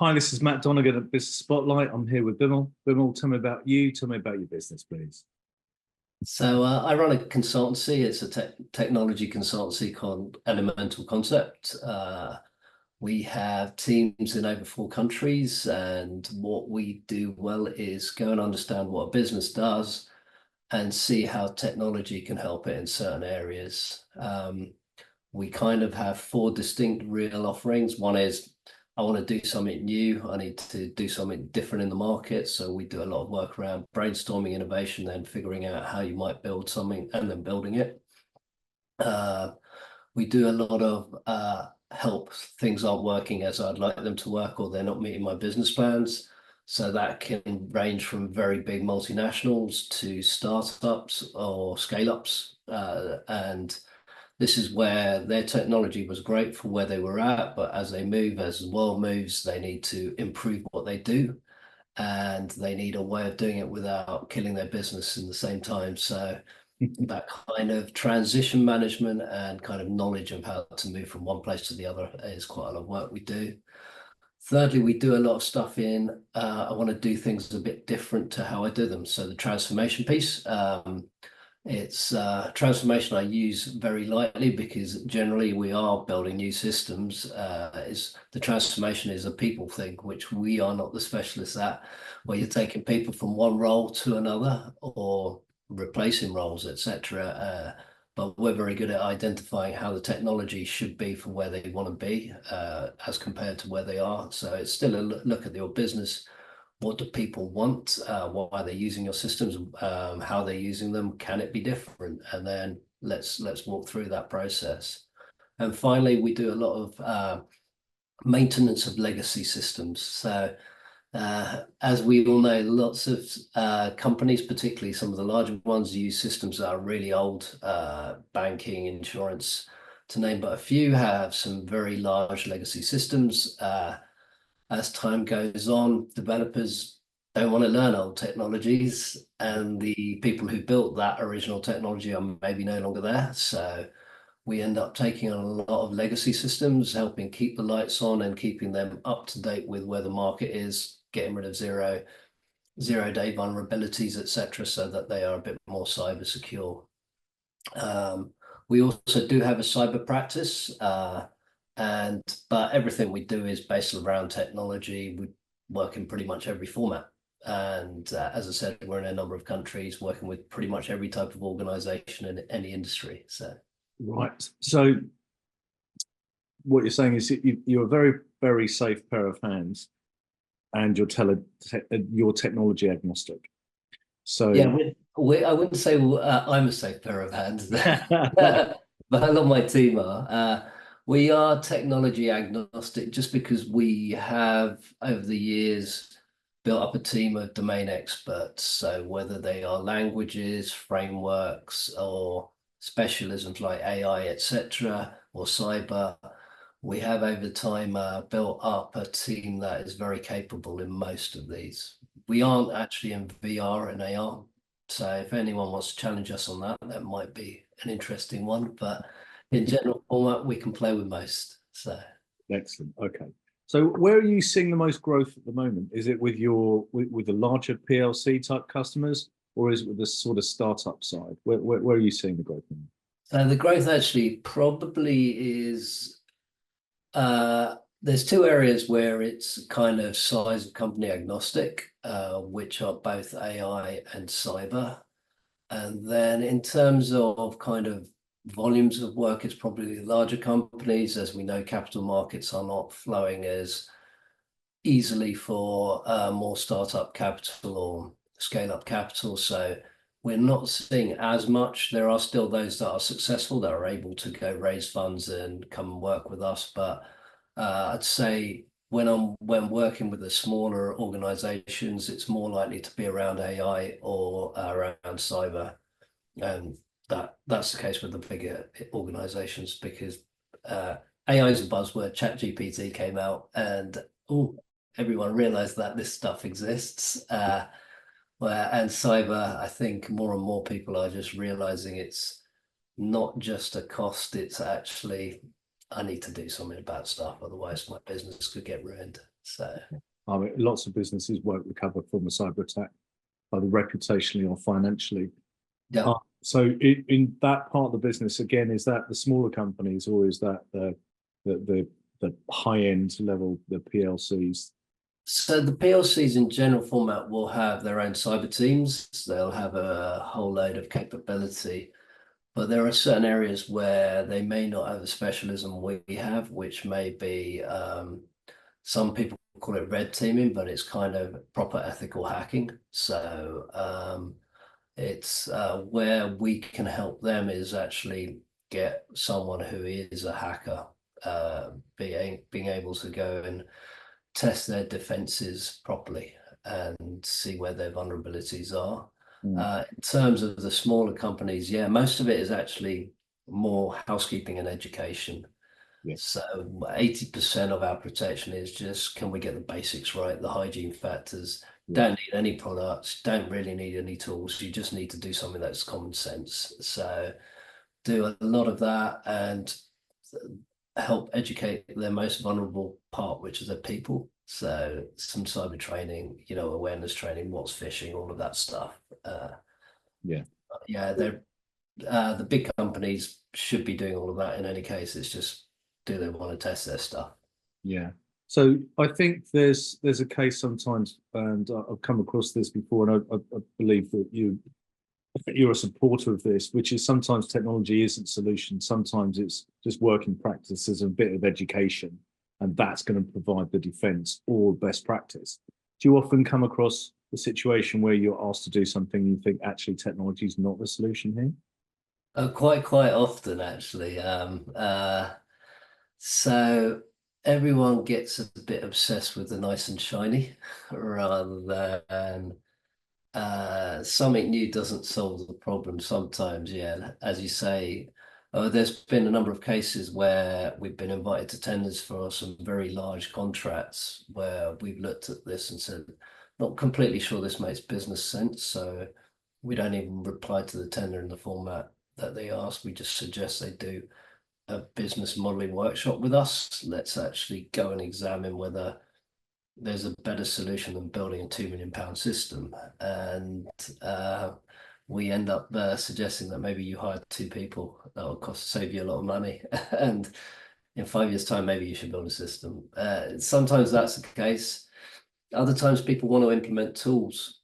Hi, this is Matt Donegan at Business Spotlight. I'm here with Bimal. Bimal, tell me about you. Tell me about your business, please. So I run a consultancy. It's a technology consultancy called Elemental Concept. We have teams in over 4 countries, and what we do well is go and understand what a business does and see how technology can help it in certain areas. We kind of have 4 distinct real offerings. One is I want to do something new. I need to do something different in the market. So we do a lot of work around brainstorming innovation, then figuring out how you might build something and then building it. We do a lot of help things aren't working as I'd like them to work, or they're not meeting my business plans. So that can range from very big multinationals to startups or scale-ups. And this is where their technology was great for where they were at, but as they move, as the world moves, they need to improve what they do, and they need a way of doing it without killing their business in the same time. So that kind of transition management and kind of knowledge of how to move from one place to the other is quite a lot of work we do. Thirdly, we do a lot of stuff in, I want to do things a bit different to how I do them. So the transformation piece, it's transformation I use very lightly because generally we are building new systems. The transformation is a people thing, which we are not the specialists at, where you're taking people from one role to another or replacing roles, etc. But we're very good at identifying how the technology should be for where they want to be as compared to where they are. So it's still a look at your business. What do people want? Why they're using your systems? How they're using them? Can it be different? And then let's walk through that process. And finally, we do a lot of maintenance of legacy systems. So as we all know, lots of companies, particularly some of the larger ones, use systems that are really old. Banking, insurance, to name but a few, have some very large legacy systems. As time goes on, developers don't want to learn old technologies, and the people who built that original technology are maybe no longer there. So we end up taking on a lot of legacy systems, helping keep the lights on and keeping them up to date with where the market is, getting rid of zero-day vulnerabilities, etc., so that they are a bit more cyber secure. We also do have a cyber practice. But everything we do is based around technology. We work in pretty much every format. And as I said, we're in a number of countries working with pretty much every type of organization in any industry. So Right. So what you're saying is you're a very, very safe pair of hands, and you're technology agnostic. So yeah, I wouldn't say I'm a safe pair of hands, but a lot of my team are. We are technology agnostic just because we have, over the years, built up a team of domain experts. So whether they are languages, frameworks, or specialisms like AI, etc., or cyber, we have over time built up a team that is very capable in most of these. We aren't actually in VR and AR. So if anyone wants to challenge us on that, that might be an interesting one. But in general format, we can play with most. So excellent. Okay. So where are you seeing the most growth at the moment? Is it with with the larger PLC type customers, or is it with the sort of startup side? Where are you seeing the growth? so the growth actually probably is there's 2 areas where it's kind of size of company agnostic, which are both AI and cyber. And then in terms of kind of volumes of work, it's probably the larger companies. As we know, capital markets are not flowing as easily for more startup capital or scale-up capital. So we're not seeing as much. There are still those that are successful, that are able to go raise funds and come and work with us. But I'd say when working with the smaller organizations, it's more likely to be around AI or around cyber. And that's the case with the bigger organizations, because AI is a buzzword. ChatGPT came out, and everyone realized that this stuff exists. And cyber, I think more and more people are just realizing it's not just a cost, it's actually, I need to do something about stuff, otherwise my business could get ruined. So I mean, lots of businesses won't recover from a cyber attack, either reputationally or financially. yeah. So in that part of the business, again, is that the smaller companies, or is that the high end level, the PLCs? So the PLCs in general format will have their own cyber teams. They'll have a whole load of capability, but there are certain areas where they may not have the specialism we have, which may be some people call it red teaming, but it's kind of proper ethical hacking. So it's where we can help them is actually get someone who is a hacker, being able to go and test their defenses properly and see where their vulnerabilities are. Mm. In terms of the smaller companies, yeah, most of it is actually more housekeeping and education. Yeah. So 80% of our protection is just, can we get the basics right, the hygiene factors? Yeah. Don't need any products, don't really need any tools. You just need to do something that's common sense. So do a lot of that and help educate their most vulnerable part, which is their people. So some cyber training, awareness training, what's phishing, all of that stuff. Yeah. Yeah, they're the big companies should be doing all of that in any case. It's just, do they want to test their stuff? Yeah. So I think there's a case sometimes, and I've come across this before, and I believe that you're a supporter of this, which is sometimes technology isn't solution. Sometimes it's just working practice as a bit of education, and that's going to provide the defense or best practice. Do you often come across the situation where you're asked to do something and you think actually technology is not the solution here? Quite often, actually. So everyone gets a bit obsessed with the nice and shiny rather than something new doesn't solve the problem sometimes. Yeah, as you say, there's been a number of cases where we've been invited to tenders for some very large contracts where we've looked at this and said, not completely sure this makes business sense. So we don't even reply to the tender in the format that they ask. We just suggest they do a business modeling workshop with us. Let's actually go and examine whether there's a better solution than building a £2 million system. And we end up suggesting that maybe you hire 2 people. That will save you a lot of money. And in 5 years' time, maybe you should build a system. Sometimes that's the case. Other times people want to implement tools,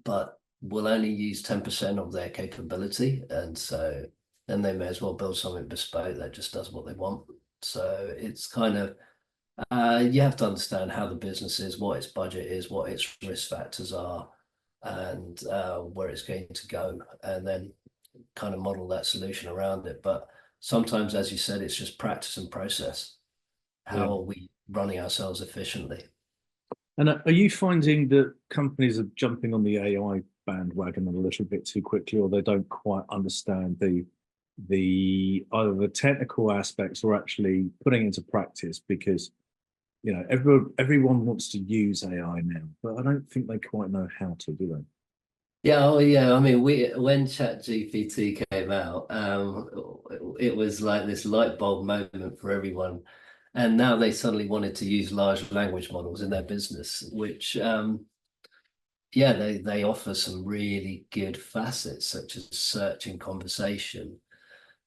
but will only use 10% of their capability. And so then they may as well build something bespoke that just does what they want. So it's kind of, you have to understand how the business is, what its budget is, what its risk factors are, and where it's going to go, and then kind of model that solution around it. But sometimes, as you said, it's just practice and process. Yeah. How are we running ourselves efficiently? And are you finding that companies are jumping on the AI bandwagon a little bit too quickly, or they don't quite understand the either the technical aspects or actually putting into practice? Because everyone wants to use AI now, but I don't think they quite know how to, do they? Yeah, oh yeah. I mean, when ChatGPT came out, it was like this light bulb moment for everyone. And now they suddenly wanted to use large language models in their business, which yeah, they offer some really good facets such as search and conversation.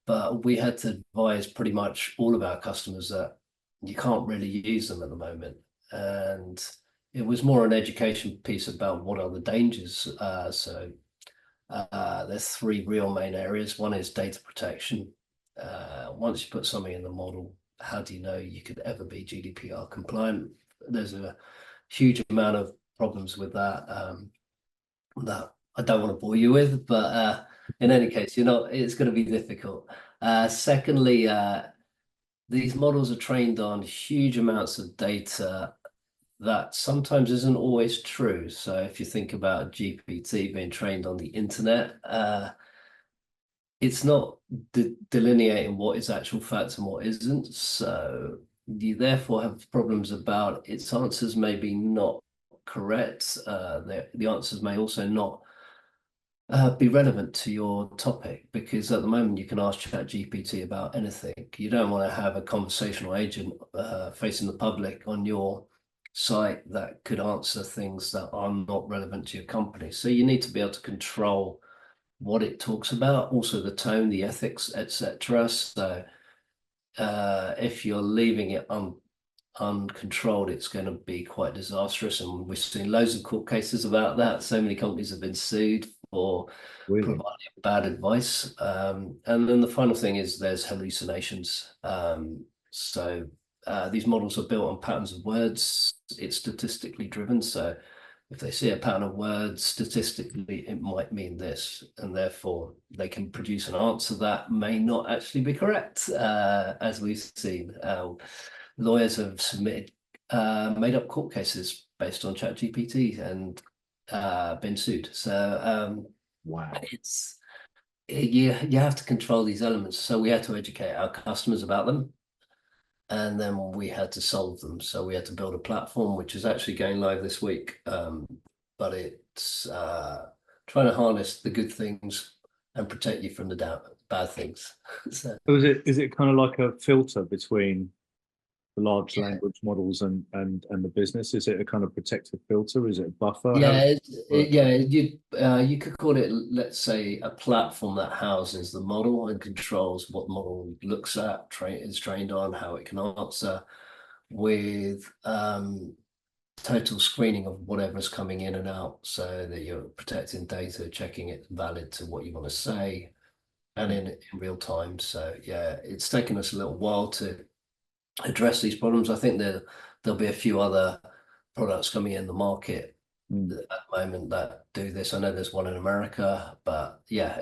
But we had to advise pretty much all of our customers that you can't really use them at the moment. And it was more an education piece about what are the dangers. So there's 3 real main areas. One is data protection. Once you put something in the model, how do you know you could ever be GDPR compliant? There's a huge amount of problems with that that I don't want to bore you with, but in any case, it's going to be difficult. Secondly, these models are trained on huge amounts of data that sometimes isn't always true. So if you think about GPT being trained on the internet, it's not delineating what is actual facts and what isn't. So you therefore have problems about its answers maybe not correct. The answers may also not be relevant to your topic, because at the moment you can ask ChatGPT about anything. You don't want to have a conversational agent facing the public on your site that could answer things that are not relevant to your company. So you need to be able to control what it talks about, also the tone, the ethics, etc. So if you're leaving it uncontrolled, it's going to be quite disastrous. And we've seen loads of court cases about that. So many companies have been sued for Really? providing bad advice. And then the final thing is there's hallucinations. So these models are built on patterns of words. It's statistically driven. So if they see a pattern of words, statistically, it might mean this, and therefore they can produce an answer that may not actually be correct, as we've seen. Lawyers have submitted made up court cases based on ChatGPT and been sued. So Wow. it's you have to control these elements. So we had to educate our customers about them, and then we had to solve them. So we had to build a platform which is actually going live this week. But it's trying to harness the good things and protect you from the bad things. So So is it kind of like a filter between the large yeah. language models and the business? Is it a kind of protective filter? Is it a buffer? How does Yeah, it work? you could call it, let's say, a platform that houses the model and controls what model looks at, is trained on, how it can answer, with total screening of whatever's coming in and out, so that you're protecting data, checking it's valid to what you want to say, and in real time. So yeah, it's taken us a little while to address these problems. I think there'll be a few other products coming in the market Mm. at the moment that do this. I know there's one in America, but yeah,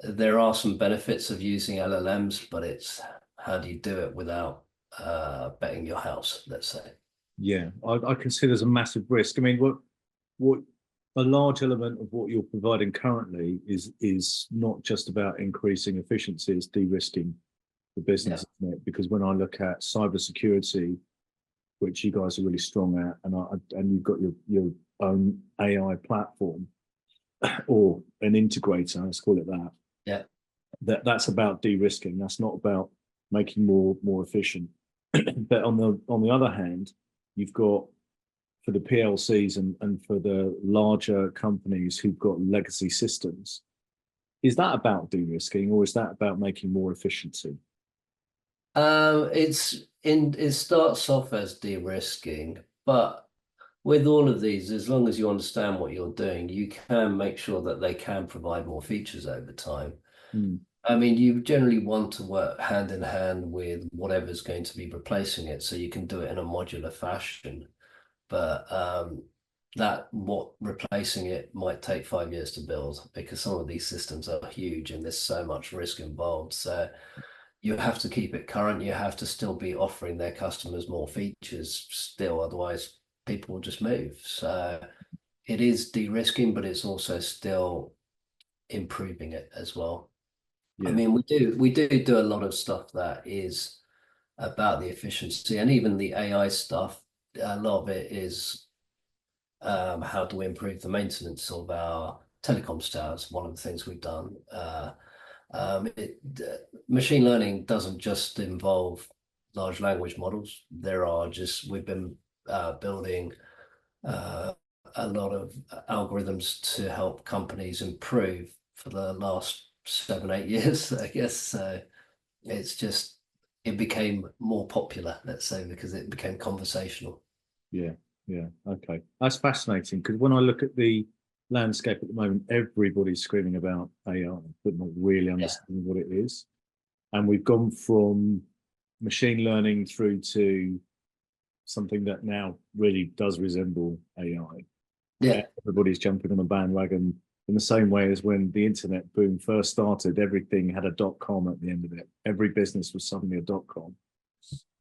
there are some benefits of using LLMs, but it's how do you do it without betting your house, let's say. Yeah, I can see there's a massive risk. I mean, what a large element of what you're providing currently is not just about increasing efficiency, it's de-risking the Yeah, business, isn't it? Because when I look at cybersecurity, which you guys are really strong at, and you've got your own AI platform or an integrator, let's call it that. yeah, That's about de-risking. That's not about making more efficient. But on the other hand, you've got for the PLCs and for the larger companies who've got legacy systems. Is that about de-risking or is that about making more efficiency? it starts off as de-risking, but with all of these, as long as you understand what you're doing, you can make sure that they can provide more features over time. Mm, I mean, you generally want to work hand in hand with whatever's going to be replacing it, so you can do it in a modular fashion. But that what replacing it might take 5 years to build, because some of these systems are huge and there's so much risk involved. So you have to keep it current. You have to still be offering their customers more features still, otherwise people will just move. So it is de-risking, but it's also still improving it as well. I yeah, mean, we do a lot of stuff that is about the efficiency, and even the AI stuff. A lot of it is how do we improve the maintenance of our telecoms towers? One of the things we've done. Machine learning doesn't just involve large language models. We've been building uh, a lot of algorithms to help companies improve for the last 7, 8 years, I guess. So it's just, it became more popular, let's say, because it became conversational. yeah, yeah. Okay. That's fascinating because when I look at the landscape at the moment, everybody's screaming about AI, but not really Yeah, understanding what it is. And we've gone from machine learning through to something that now really does resemble AI. yeah, Everybody's jumping on the bandwagon in the same way as when the internet boom first started, everything had a .com at the end of it. Every business was suddenly a .com,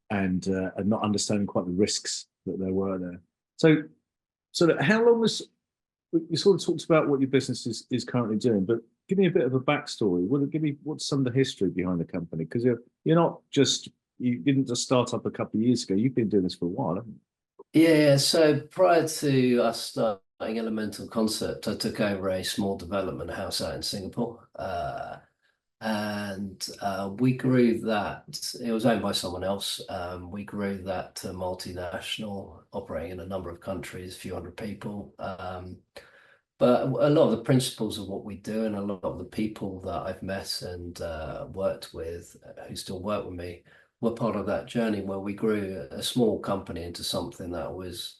and not understanding quite the risks that there were there. So how long was you sort of talked about what your business is currently doing, but give me a bit of a backstory. Give me what's some of the history behind the company? Because you're not just you didn't just start up a couple of years ago. You've been doing this for a while, haven't yeah. So prior to us starting Elemental Concept, I took over a small development house out in Singapore. and we grew that. It was owned by someone else. We grew that to multinational, operating in a number of countries, a few hundred people. But a lot of the principles of what we do and a lot of the people that I've met and worked with who still work with me were part of that journey where we grew a small company into something that was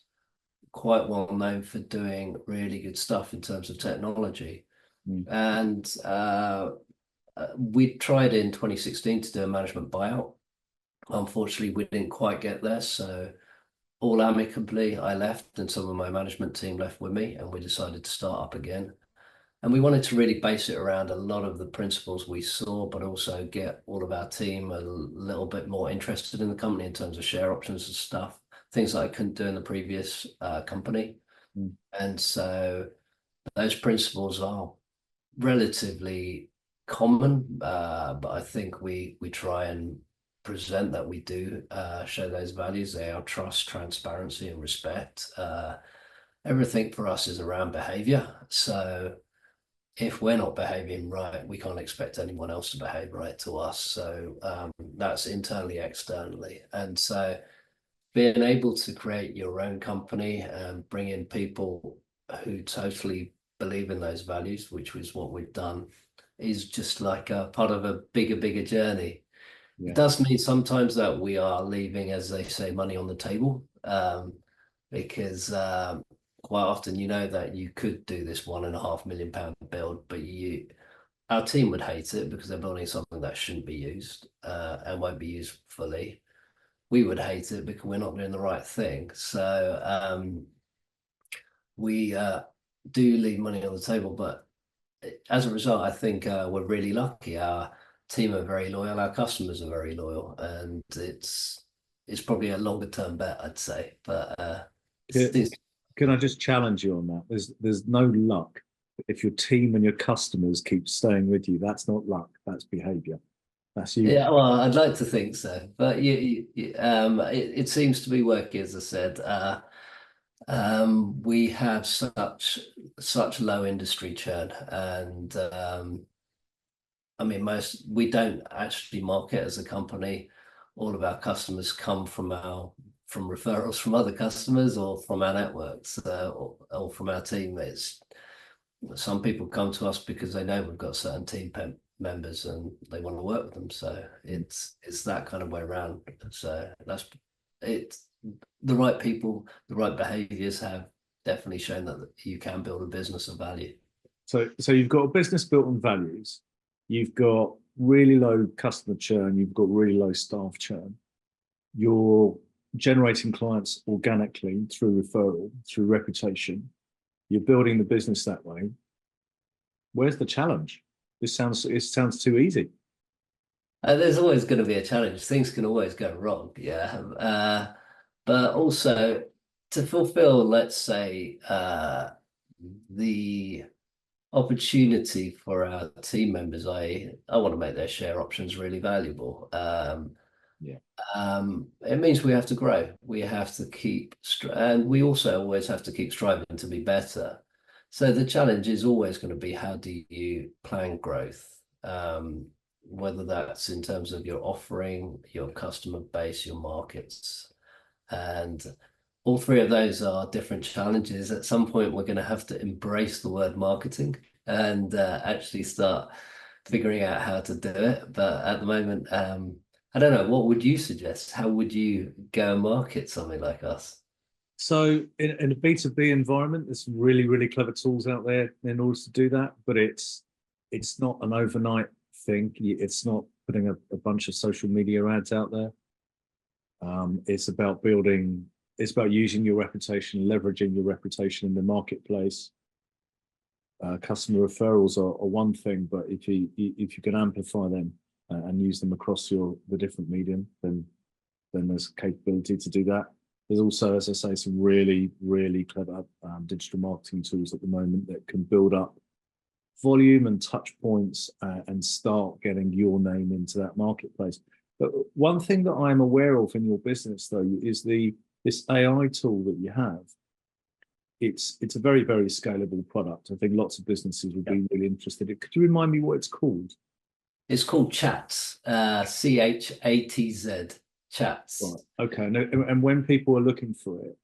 quite well known for doing really good stuff in terms of technology. Mm. And we tried in 2016 to do a management buyout. Unfortunately, we didn't quite get there. So all amicably, I left and some of my management team left with me, and we decided to start up again. And we wanted to really base it around a lot of the principles we saw, but also get all of our team a little bit more interested in the company in terms of share options and stuff, things that I couldn't do in the previous company. Mm. And so those principles are relatively common, but I think we try and present that we do show those values. They are trust, transparency, and respect. Everything for us is around behavior. So if we're not behaving right, we can't expect anyone else to behave right to us. So that's internally, externally. And so being able to create your own company and bring in people who totally believe in those values, which was what we've done, is just like a part of a bigger journey. Yeah. It does mean sometimes that we are leaving, as they say, money on the table, because quite often you know that you could do this £1.5 million build, but our team would hate it because they're building something that shouldn't be used and won't be used fully. We would hate it because we're not doing the right thing. So we do leave money on the table, but as a result, I think we're really lucky. Our team are very loyal, our customers are very loyal, and it's probably a longer term bet, I'd say. But Can I just challenge you on that? There's no luck. If your team and your customers keep staying with you, that's not luck. That's behavior. That's you. yeah, well, I'd like to think so, but it seems to be working, as I said. We have such low industry churn, and I mean, we don't actually market as a company. All of our customers come from referrals from other customers or from our networks or from our teammates. Some people come to us because they know we've got certain team members and they want to work with them. So it's that kind of way around. So it's the right people, the right behaviors have definitely shown that you can build a business of value. So you've got a business built on values. You've got really low customer churn. You've got really low staff churn. You're generating clients organically through referral, through reputation. You're building the business that way. Where's the challenge? It sounds too easy. There's always going to be a challenge. Things can always go wrong. Yeah. But also to fulfill, let's say, the opportunity for our team members, I want to make their share options really valuable. Yeah. It means we have to grow. We have to keep, and we also always have to keep striving to be better. So the challenge is always going to be how do you plan growth? Whether that's in terms of your offering, your customer base, your markets. And all three of those are different challenges. At some point, we're going to have to embrace the word marketing and actually start figuring out how to do it. But at the moment, I don't know, what would you suggest? How would you go and market something like us? So in a B2B environment, there's some really, really clever tools out there in order to do that, but it's not an overnight thing. It's not putting a bunch of social media ads out there. It's about using your reputation, leveraging your reputation in the marketplace. Customer referrals are one thing, but if you can amplify them and use them across the different medium, then there's capability to do that. There's also, as I say, some really, really clever digital marketing tools at the moment that can build up volume and touch points and start getting your name into that marketplace. But one thing that I'm aware of in your business, though, is this AI tool that you have. It's a very, very scalable product. I think lots of businesses would be really interested. Could you remind me what it's called? It's called CHATZ, CHATZ, CHATZ. Right. Okay. And when people are looking for it,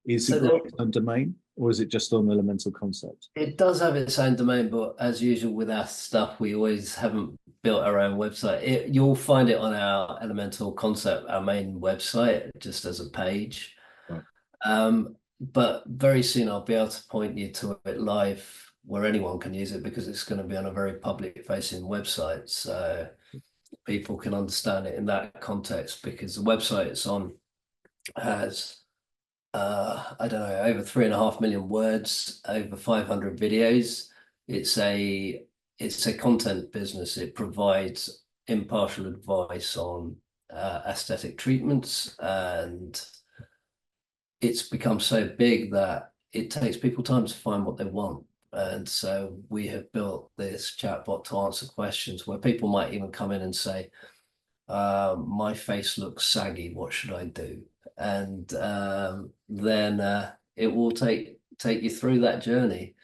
is So it got its own domain or is it just on Elemental Concept? it does have its own domain, but as usual with our stuff, we always haven't built our own website. You'll find it on our Elemental Concept, our main website, just as a page. Right. But very soon I'll be able to point you to it live where anyone can use it because it's going to be on a very public facing website. So people can understand it in that context because the website it's on has I don't know, over 3.5 million words, over 500 videos. It's a content business. It provides impartial advice on aesthetic treatments, and it's become so big that it takes people time to find what they want. And so we have built this chatbot to answer questions where people might even come in and say, my face looks saggy, what should I do? And then it will take you through that journey,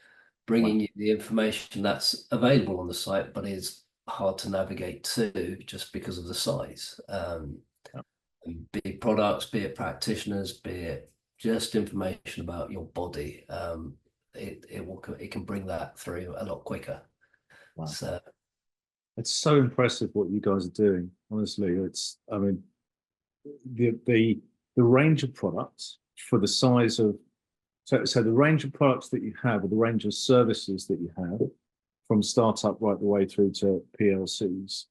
bringing you the information that's available on the site, but is hard to navigate to just because of the size. Be it products, be it practitioners, be it just information about your body. It can bring that through a lot quicker. Wow. So it's so impressive what you guys are doing. Honestly, I mean, the range of products for the size of so the range of products that you have, or the range of services that you have, from startup right the way through to PLCs,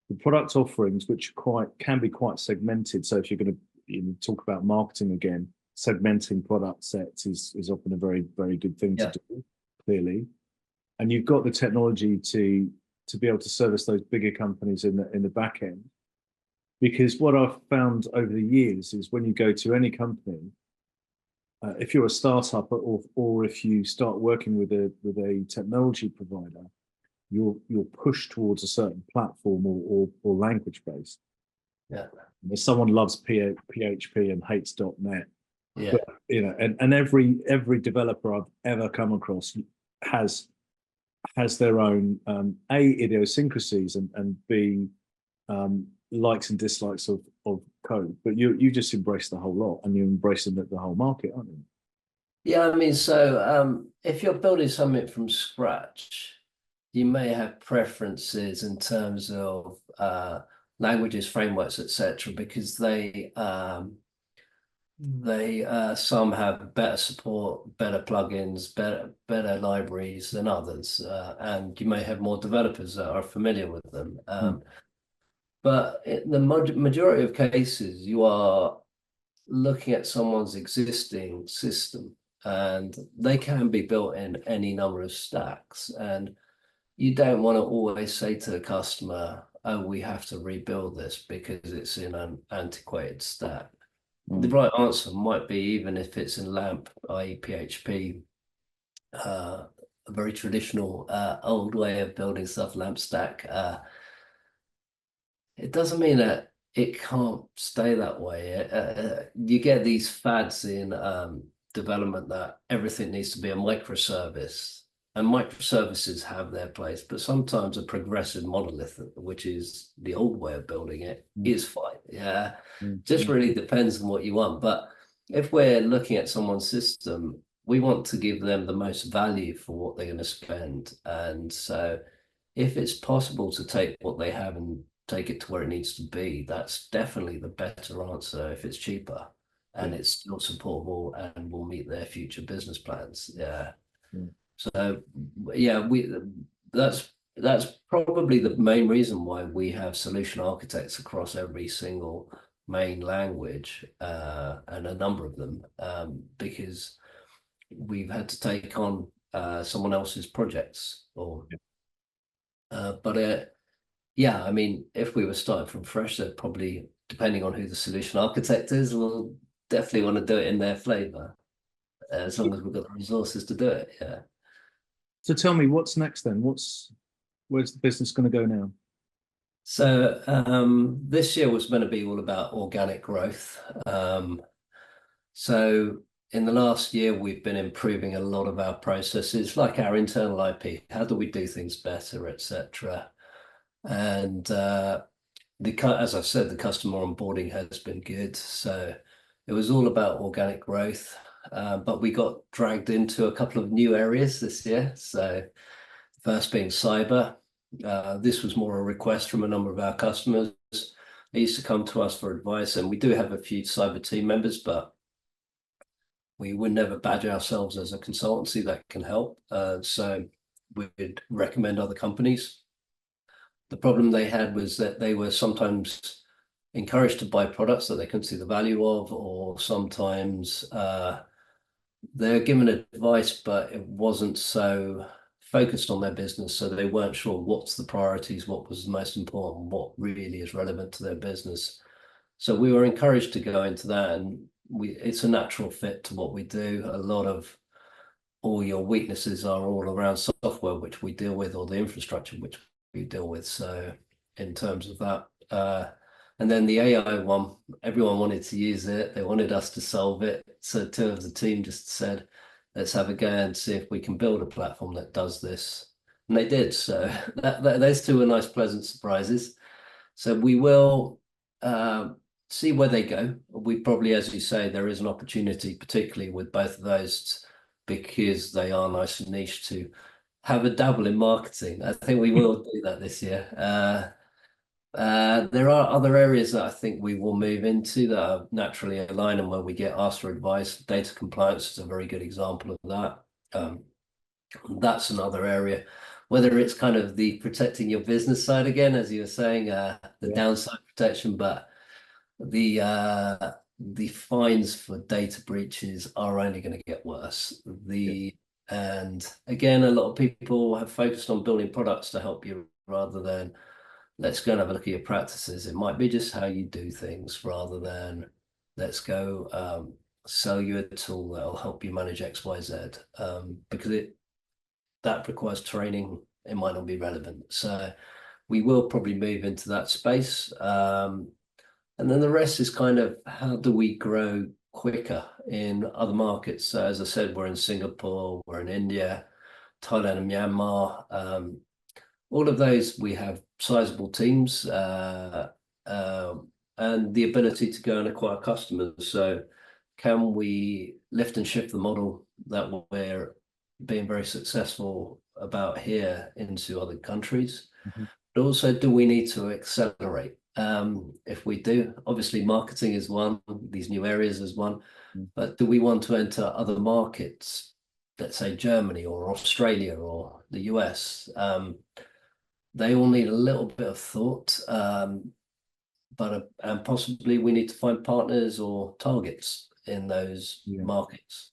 the product offerings, which can be quite segmented. So if you're going to talk about marketing again, segmenting product sets is often a very, very good thing to do, clearly. And you've got the technology to be able to service those bigger companies in the back end. Because what I've found over the years is when you go to any company, if you're a startup or if you start working with a technology provider, you're pushed towards a certain platform or language base. yeah, If someone loves PHP and hates .NET, yeah, but, and every developer I've ever come across has their own idiosyncrasies and B likes and dislikes of code. But you just embrace the whole lot, and you're embracing the whole market, aren't you? yeah. I mean, so if you're building something from scratch, you may have preferences in terms of languages, frameworks, etc., because some have better support, better plugins, better libraries than others, and you may have more developers that are familiar with them. But in the majority of cases, you are looking at someone's existing system, and they can be built in any number of stacks. And you don't want to always say to the customer, "Oh, we have to rebuild this because it's in an antiquated stack." The right answer might be, even if it's in LAMP, i.e. PHP, a very traditional old way of building stuff, LAMP stack. It doesn't mean that it can't stay that way. You get these fads in development that everything needs to be a microservice, and microservices have their place, but sometimes a progressive monolith, which is the old way of building it, is fine. Yeah, just really depends on what you want. But if we're looking at someone's system, we want to give them the most value for what they're going to spend. And so if it's possible to take what they have and take it to where it needs to be, that's definitely the better answer if it's cheaper and it's still supportable and will meet their future business plans. Yeah. So yeah, that's probably the main reason why we have solution architects across every single main language and a number of them, because we've had to take on someone else's projects but yeah, I mean, if we were starting from fresh, they'd probably, depending on who the solution architect is, we'll definitely want to do it in their flavor, as long as we've got the resources to do it. Yeah. So tell me, what's next then? Where's the business going to go now? So this year was going to be all about organic growth. So in the last year, we've been improving a lot of our processes, like our internal IP. How do we do things better, etc. And as I said, the customer onboarding has been good. So it was all about organic growth, but we got dragged into a couple of new areas this year. So first being cyber. This was more a request from a number of our customers. They used to come to us for advice, and we do have a few cyber team members, but we would never badge ourselves as a consultancy that can help. So we would recommend other companies. The problem they had was that they were sometimes encouraged to buy products that they couldn't see the value of, or sometimes they're given advice, but it wasn't so focused on their business. So they weren't sure what's the priorities, what was the most important, what really is relevant to their business. So we were encouraged to go into that, and it's a natural fit to what we do. A lot of all your weaknesses are all around software, which we deal with, or the infrastructure, which we deal with. So in terms of that, and then the AI one, everyone wanted to use it. They wanted us to solve it. So two of the team just said, let's have a go and see if we can build a platform that does this. And they did. So those two were nice, pleasant surprises. So we will see where they go. We probably, as you say, there is an opportunity, particularly with both of those, because they are nice and niche, to have a dabble in marketing. I think we will do that this year. There are other areas that I think we will move into that are naturally aligned and where we get asked for advice. Data compliance is a very good example of that. That's another area, whether it's kind of the protecting your business side again, as you were saying, the downside protection, but the fines for data breaches are only going to get worse. And again, a lot of people have focused on building products to help you rather than let's go and have a look at your practices. It might be just how you do things rather than let's go sell you a tool that'll help you manage X, Y, Z. Because that requires training, it might not be relevant. So we will probably move into that space. And then the rest is kind of how do we grow quicker in other markets? So as I said, we're in Singapore, we're in India, Thailand and Myanmar. All of those, we have sizable teams and the ability to go and acquire customers. So can we lift and shift the model that we're being very successful about here into other countries? But also, do we need to accelerate? If we do, obviously marketing is one, these new areas is one, but do we want to enter other markets, let's say Germany or Australia or the US? They all need a little bit of thought, but and possibly we need to find partners or targets in those markets.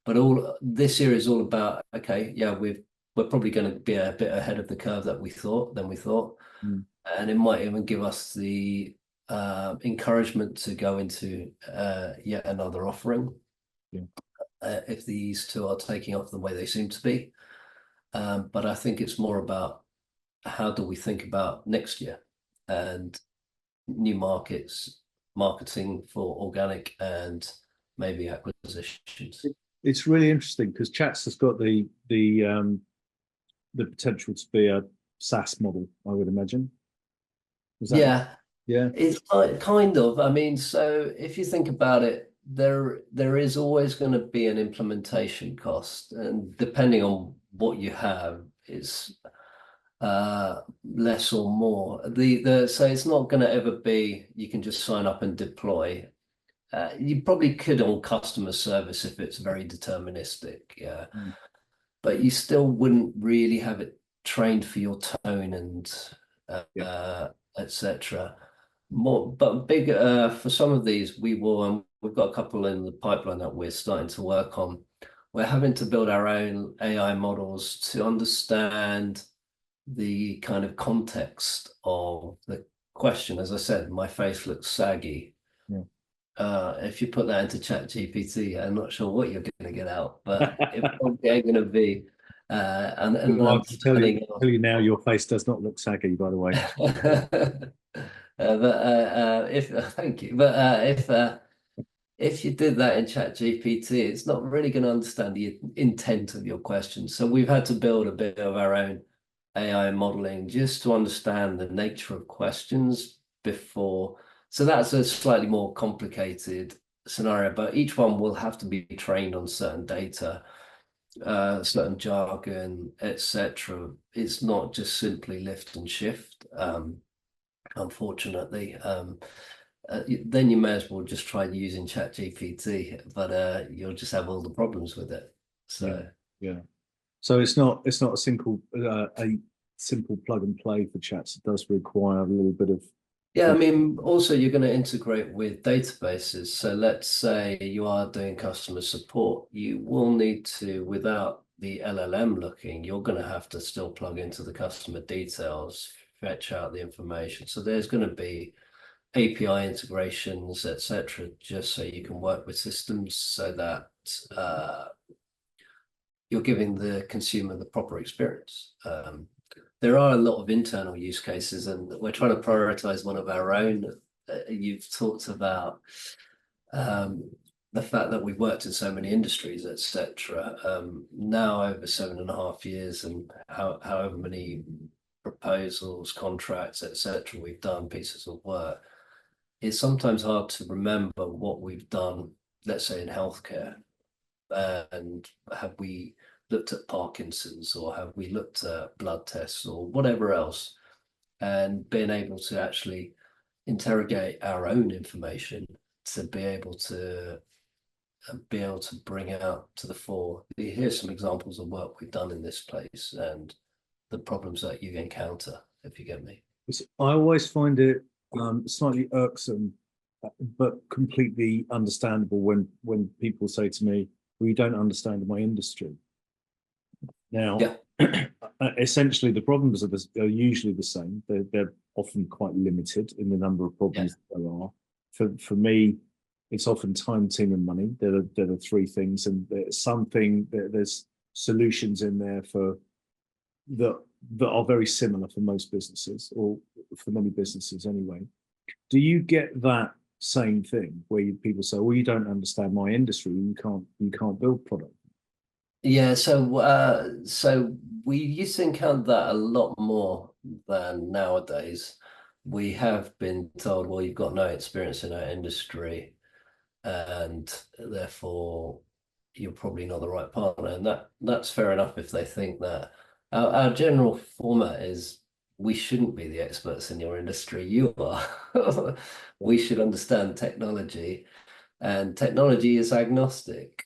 But all this year is all about, okay, yeah, we're probably going to be a bit ahead of the curve than we thought. And it might even give us the encouragement to go into yet another offering if these two are taking off the way they seem to be. But I think it's more about how do we think about next year and new markets, marketing for organic and maybe acquisitions. It's really interesting because CHATZ has got the potential to be a SaaS model, I would imagine. Yeah, yeah, it's kind of. I mean, so if you think about it, there is always going to be an implementation cost, and depending on what you have, it's less or more. So it's not going to ever be you can just sign up and deploy. You probably could on customer service if it's very deterministic, but you still wouldn't really have it trained for your tone and etc. More, but big for some of these, we will, and we've got a couple in the pipeline that we're starting to work on. We're having to build our own AI models to understand the kind of context of the question. As I said, my face looks saggy. If you put that into ChatGPT, I'm not sure what you're going to get out, but it's probably going to be and well, I can tell you now, your face does not look saggy, by the way. But if thank you, but if you did that in ChatGPT, it's not really going to understand the intent of your question. So we've had to build a bit of our own AI modeling just to understand the nature of questions before. So that's a slightly more complicated scenario, but each one will have to be trained on certain data, certain jargon, etc. It's not just simply lift and shift, unfortunately. Then you may as well just try using ChatGPT, but you'll just have all the problems with it. So yeah. So it's not a simple plug and play for chats. It does require a little bit of yeah, I mean, also you're going to integrate with databases. So let's say you are doing customer support, you will need to, without the LLM looking, you're going to have to still plug into the customer details, fetch out the information. So there's going to be API integrations, etc., just so you can work with systems so that you're giving the consumer the proper experience. There are a lot of internal use cases, and we're trying to prioritize one of our own. You've talked about the fact that we've worked in so many industries, etc. Now over 7.5 years, and however many proposals, contracts, etc. we've done, pieces of work. It's sometimes hard to remember what we've done, let's say in healthcare, and have we looked at Parkinson's, or have we looked at blood tests, or whatever else, and being able to actually interrogate our own information to be able to bring out to the fore. Here's some examples of work we've done in this place and the problems that you encounter, if you get me. I always find it slightly irksome, but completely understandable when people say to me, "Well, you don't understand my industry." Now, essentially, the problems are usually the same. They're often quite limited in the number of problems there are. For me, it's often time, team, and money. They're the three things, and there's solutions in there for that are very similar for most businesses, or for many businesses anyway. Do you get that same thing where people say, "Well, you don't understand my industry. You can't build product"? Yeah, so we used to encounter that a lot more than nowadays. We have been told, well, you've got no experience in our industry, and therefore you're probably not the right partner. And that's fair enough if they think that. Our general format is we shouldn't be the experts in your industry. You are. We should understand technology, and technology is agnostic.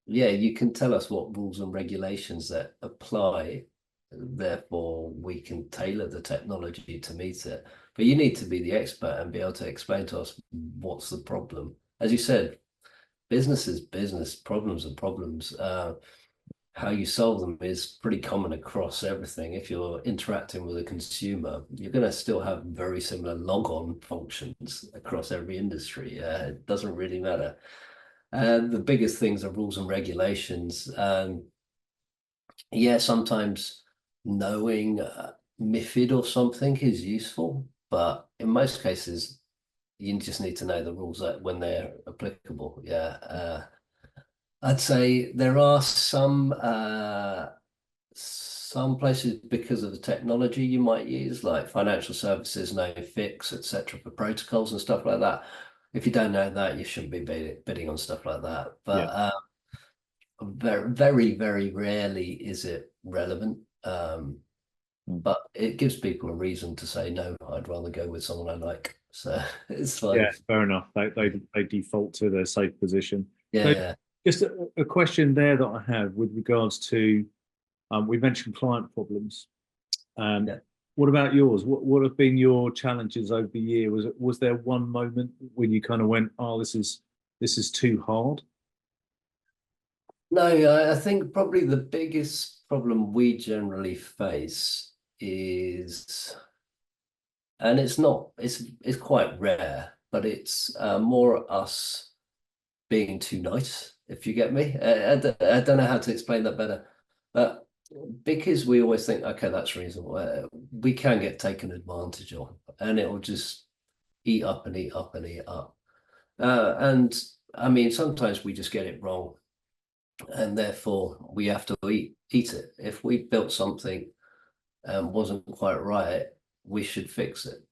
Yeah, you can tell us what rules and regulations that apply, therefore we can tailor the technology to meet it. But you need to be the expert and be able to explain to us what's the problem. As you said, business is business, problems are problems. How you solve them is pretty common across everything. If you're interacting with a consumer, you're going to still have very similar log-on functions across every industry. It doesn't really matter. And the biggest things are rules and regulations. Yeah, sometimes knowing MiFID or something is useful, but in most cases, you just need to know the rules that when they're applicable. Yeah, I'd say there are some places because of the technology you might use, like financial services, no fix, etc., for protocols and stuff like that. If you don't know that, you shouldn't be bidding on stuff like that. But very, very, very rarely is it relevant. But it gives people a reason to say, no, I'd rather go with someone I like. So it's like, Yeah, fair enough. They default to their safe position. So yeah. just a question there that I have with regards to, we mentioned client problems. Yeah. What about yours? What have been your challenges over the year? Was there one moment when you kind of went, "Oh, this is too hard"? No, I think probably the biggest problem we generally face is, and it's quite rare, but it's more us being too nice, if you get me. I don't know how to explain that better, but because we always think, okay, that's reasonable, we can get taken advantage of, and it will just eat up and eat up and eat up. And I mean, sometimes we just get it wrong, and therefore we have to eat it. If we built something wasn't quite right, we should fix it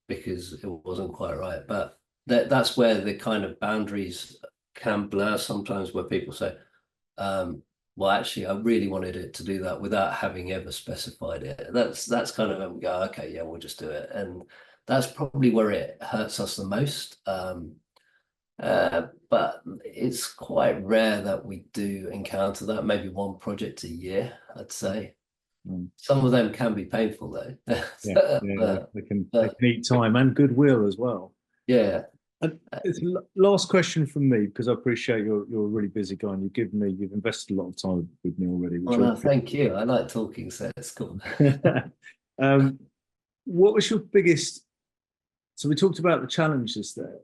because it wasn't quite right. But that's where the kind of boundaries can blur sometimes, where people say, well, actually, I really wanted it to do that without having ever specified it. That's kind of when we go, okay, yeah, we'll just do it. And that's probably where it hurts us the most. But it's quite rare that we do encounter that, maybe one project a year, I'd say. Some of them can be painful though. Yeah, But, they can but need time and goodwill as well. yeah. And it's last question from me, because I appreciate you're a really busy guy and you've invested a lot of time with me already. Which Well, no, thank you. I like talking, so it's cool. What was your biggest? So we talked about the challenges there.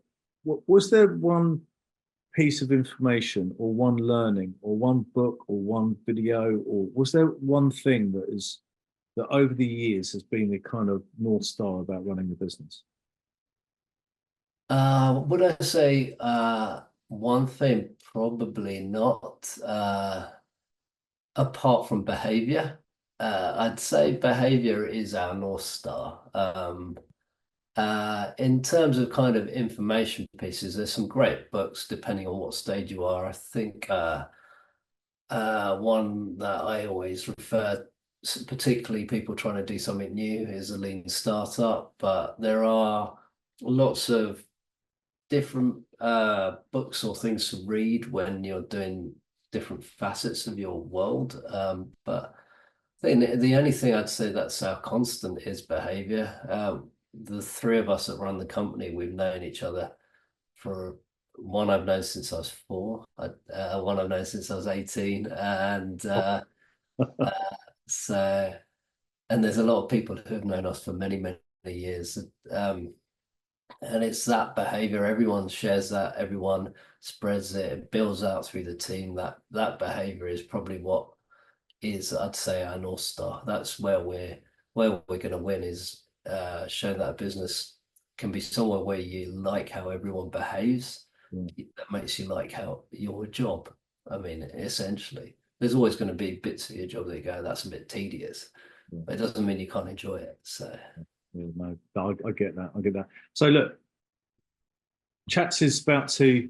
Was there one piece of information or one learning or one book or one video, or was there one thing that over the years has been the kind of North Star about running the business? Would I say one thing? Probably not. Apart from behavior, I'd say behavior is our North Star. In terms of kind of information pieces, there's some great books depending on what stage you are. I think one that I always refer, particularly people trying to do something new, is a lean startup. But there are lots of different books or things to read when you're doing different facets of your world. But I think the only thing I'd say that's our constant is behavior. The three of us that run the company, we've known each other for one I've known since I was 4, one I've known since I was 18, and so and there's a lot of people who have known us for many, many years. And it's that behavior. Everyone shares that. Everyone spreads it. It builds out through the team. That behavior is probably what is, I'd say, our North Star. That's where we're going to win, is showing that a business can be somewhere where you like how everyone behaves. That makes you like how your job. I mean, essentially, there's always going to be bits of your job that you go, that's a bit tedious, but it doesn't mean you can't enjoy it. So. Yeah, no, I get that. I get that. So look, CHATZ is about to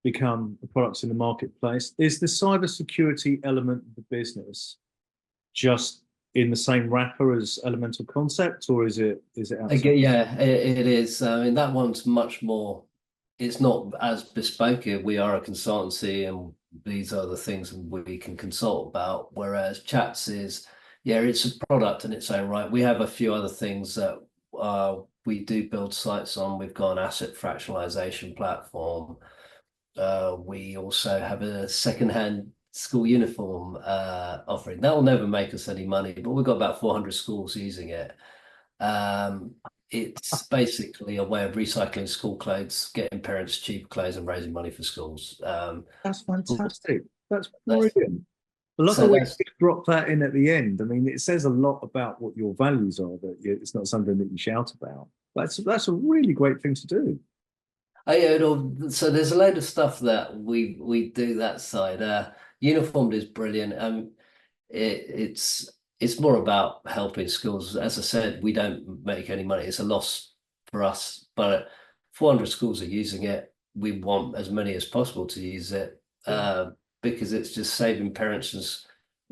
become a product in the marketplace. Is the cybersecurity element of the business just in the same wrapper as Elemental Concept, or is it outside? Again, yeah, it is. I mean, that one's much more. It's not as bespoke. We are a consultancy, and these are the things we can consult about. Whereas CHATS is, yeah, it's a product in its own right. We have a few other things that we do build sites on. We've got an asset fractionalization platform. We also have a secondhand school uniform offering. That will never make us any money, but we've got about 400 schools using it. It's basically a way of recycling school clothes, getting parents cheap clothes, and raising money for schools. That's fantastic. That's brilliant. I love So the way you drop that in at the end. I mean, it says a lot about what your values are, that it's not something that you shout about. That's a really great thing to do. Oh yeah, so there's a load of stuff that we do that side. Uniformed is brilliant. It's more about helping schools. As I said, we don't make any money. It's a loss for us, but 400 schools are using it. We want as many as possible to use it because it's just saving parents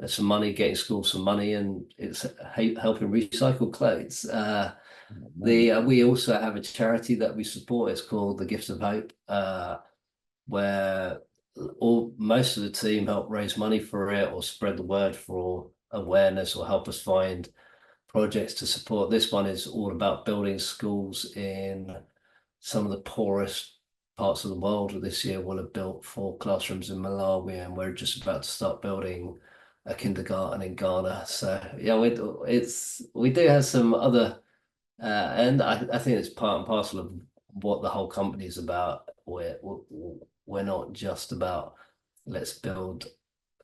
some money, getting schools some money, and it's helping recycle clothes. We also have a charity that we support. It's called the Gifts of Hope, where most of the team help raise money for it or spread the word for awareness or help us find projects to support. This one is all about building schools in some of the poorest parts of the world. This year we'll have built 4 classrooms in Malawi, and we're just about to start building a kindergarten in Ghana. So yeah, we do have some other and I think it's part and parcel of what the whole company is about. We're not just about let's build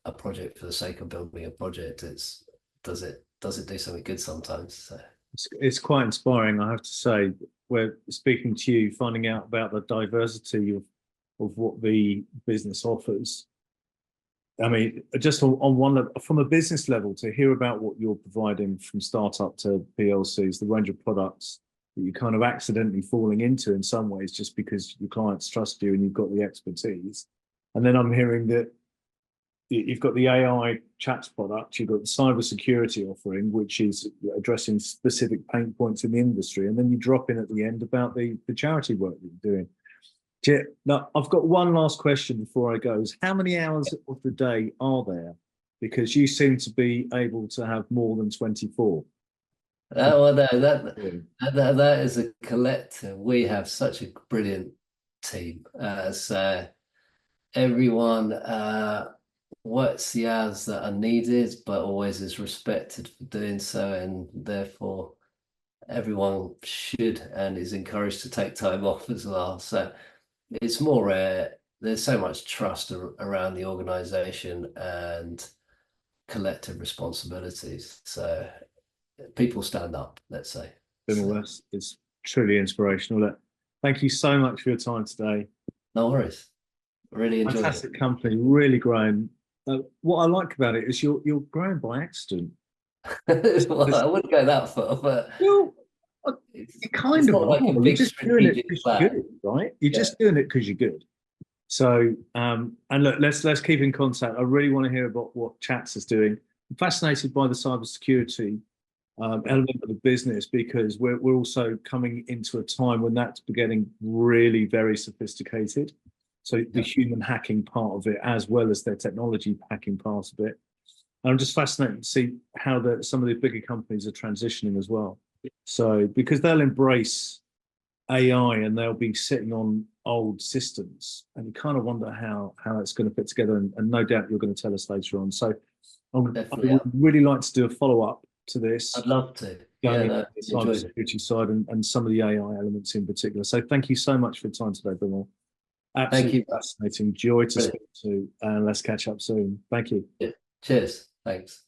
a project for the sake of building a project. It's does it do something good sometimes? So. It's quite inspiring, I have to say. We're speaking to you, finding out about the diversity of what the business offers. I mean, just on one level, from a business level, to hear about what you're providing from startup to PLCs, the range of products that you're kind of accidentally falling into in some ways, just because your clients trust you and you've got the expertise. And then I'm hearing that you've got the AI CHATZ product, you've got the cybersecurity offering, which is addressing specific pain points in the industry. And then you drop in at the end about the charity work that you're doing. Now, I've got one last question before I go. Is how many hours of the day are there? Because you seem to be able to have more than 24. Well, no, that is a collective. We have such a brilliant team. So everyone works the hours that are needed, but always is respected for doing so, and therefore everyone should and is encouraged to take time off as well. So it's more there's so much trust around the organization and collective responsibilities. So people stand up, let's say. Bimal, it's truly inspirational. Look, thank you so much for your time today. No worries. Really enjoyed Fantastic it. company, really growing. What I like about it is you're growing by accident. Well, I wouldn't go that far, but Well, it's you kind of not like a are. You're big just doing it strategic because you're plan. good, right? You're Yeah. just doing it because you're good. So, and look, let's keep in contact. I really want to hear about what CHATZ is doing. I'm fascinated by the cybersecurity element of the business, because we're also coming into a time when that's getting really very sophisticated. So the human hacking part of it, as well as their technology hacking part of it. And I'm just fascinated to see how some of the bigger companies are transitioning as well. So because they'll embrace AI and they'll be sitting on old systems, and you kind of wonder how it's going to fit together. And no doubt you're going to tell us later on. So I would really like to do a follow-up to this. I'd love to. Going Yeah, into the cybersecurity side and some of the AI elements in particular. So thank you so much for your time today, Bimal. Absolutely fascinating. Joy to speak to, and let's catch up soon. Thank you. Yeah. Cheers. Thanks.